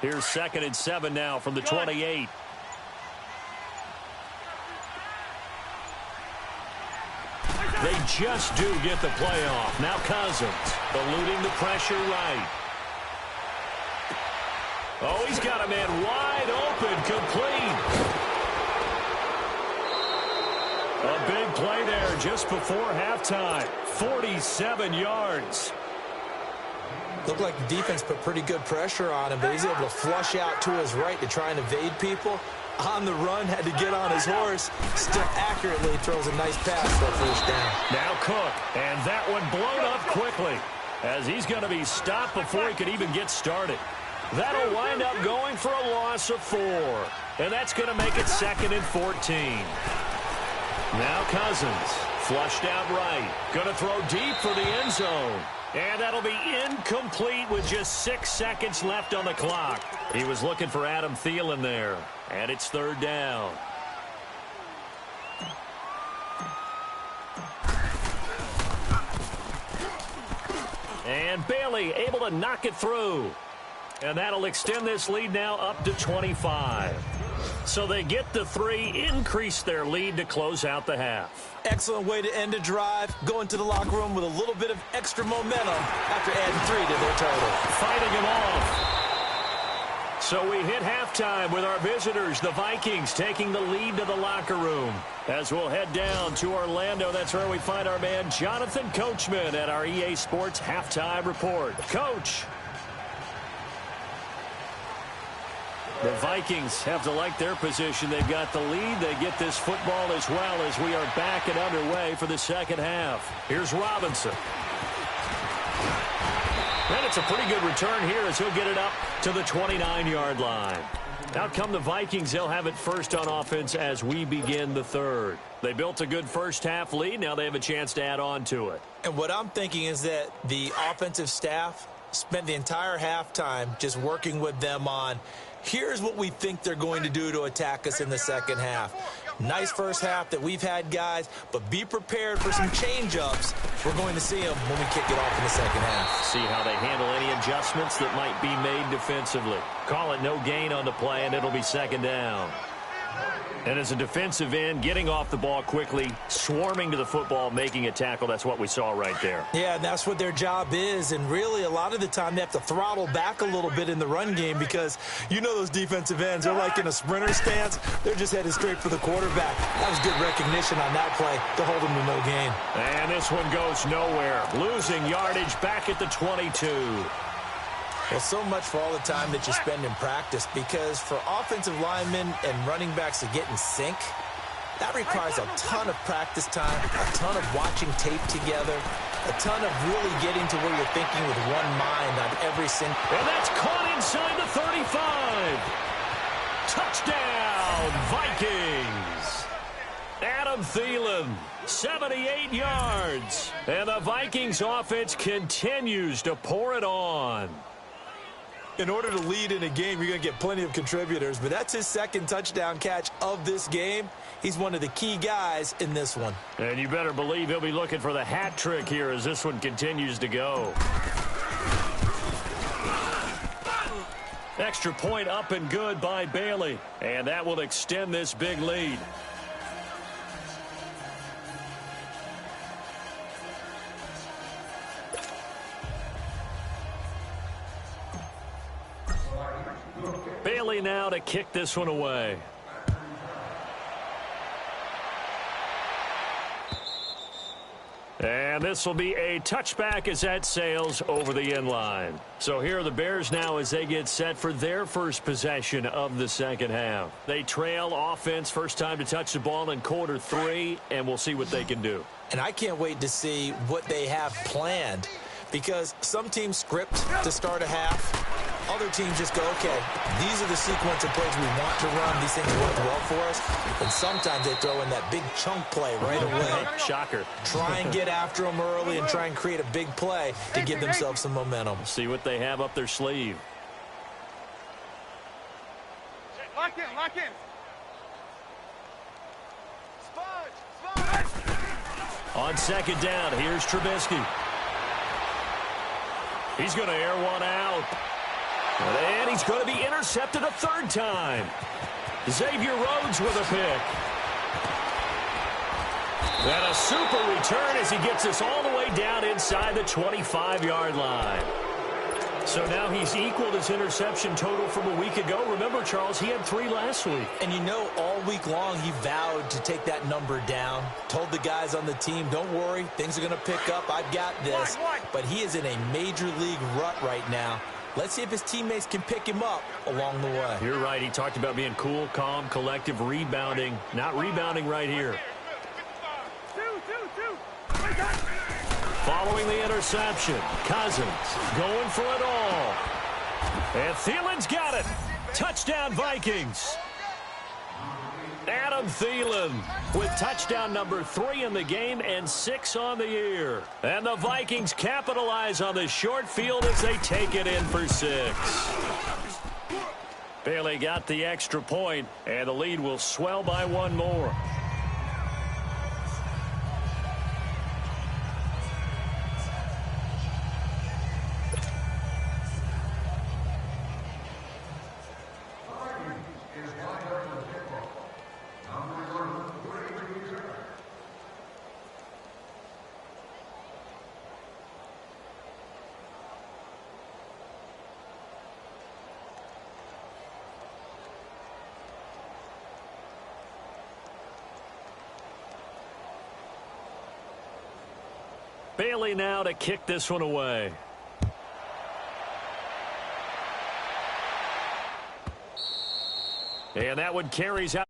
Here's 2nd and 7 now from the 28. They just do get the play off. Now Cousins eluding the pressure right. Oh, he's got a man wide open, complete. A big play there just before halftime. 47 yards. Looked like the defense put pretty good pressure on him, but he's able to flush out to his right to try and evade people. On the run, had to get on his horse. Still accurately throws a nice pass for a first down. Now Cook, and that one blown up quickly as he's going to be stopped before he could even get started. That'll wind up going for a loss of 4, and that's going to make it 2nd and 14. Now Cousins, flushed out right, going to throw deep for the end zone. And that'll be incomplete with just 6 seconds left on the clock. He was looking for Adam Thielen there. And it's 3rd down. And Bailey able to knock it through. And that'll extend this lead now up to 25. So they get the 3, increase their lead to close out the half. Excellent way to end a drive. Going to the locker room with a little bit of extra momentum after adding 3 to their total. Fighting him off. So we hit halftime with our visitors, the Vikings, taking the lead to the locker room. As we'll head down to Orlando, that's where we find our man Jonathan Coachman at our EA Sports Halftime Report. Coach. The Vikings have to like their position. They've got the lead. They get this football as well as we are back and underway for the second half. Here's Robinson. And it's a pretty good return here as he'll get it up to the 29-yard line. Out come the Vikings. They'll have it first on offense as we begin the third. They built a good first-half lead. Now they have a chance to add on to it. And what I'm thinking is that the offensive staff spent the entire halftime just working with them on, here's what we think they're going to do to attack us in the second half. Nice first half that we've had, guys, but be prepared for some change-ups. We're going to see them when we kick it off in the second half. See how they handle any adjustments that might be made defensively. Call it no gain on the play, and it'll be 2nd down. And as a defensive end, getting off the ball quickly, swarming to the football, making a tackle, that's what we saw right there. Yeah, and that's what their job is. And really, a lot of the time, they have to throttle back a little bit in the run game because you know those defensive ends, they're like in a sprinter stance. They're just headed straight for the quarterback. That was good recognition on that play to hold them to no gain. And this one goes nowhere. Losing yardage back at the 22. Well, so much for all the time that you spend in practice, because for offensive linemen and running backs to get in sync, that requires a ton of practice time, a ton of watching tape together, a ton of really getting to where you're thinking with one mind on every single. And that's caught inside the 35. Touchdown, Vikings. Adam Thielen, 78 yards. And the Vikings offense continues to pour it on. In order to lead in a game, you're going to get plenty of contributors, but that's his 2nd touchdown catch of this game. He's one of the key guys in this one. And you better believe he'll be looking for the hat trick here as this one continues to go. Extra point up and good by Bailey, and that will extend this big lead. Bailey now to kick this one away. And this will be a touchback as that sails over the end line. So here are the Bears now as they get set for their first possession of the second half. They trail offense, first time to touch the ball in quarter 3, and we'll see what they can do. And I can't wait to see what they have planned, because some teams script to start a half. Other teams just go, okay, these are the sequence of plays we want to run. These things work well for us. And sometimes they throw in that big chunk play right away. Shocker. Try and get after them early and try and create a big play to give themselves some momentum. See what they have up their sleeve. Lock in, lock in. On 2nd down, here's Trubisky. He's going to air one out. And he's going to be intercepted a third time. Xavier Rhodes with a pick. And a super return as he gets us all the way down inside the 25-yard line. So now he's equaled his interception total from a week ago. Remember, Charles, he had 3 last week. And you know, all week long he vowed to take that number down. Told the guys on the team, don't worry, things are going to pick up. I've got this. But he is in a major league rut right now. Let's see if his teammates can pick him up along the way. You're right. He talked about being cool, calm, collective, rebounding. Not rebounding right here. Following the interception, Cousins going for it all. And Thielen's got it. Touchdown, Vikings. Adam Thielen with touchdown number 3 in the game and 6 on the year. And the Vikings capitalize on the short field as they take it in for 6. Bailey got the extra point, and the lead will swell by 1 more. Bailey now to kick this one away. And that one carries out.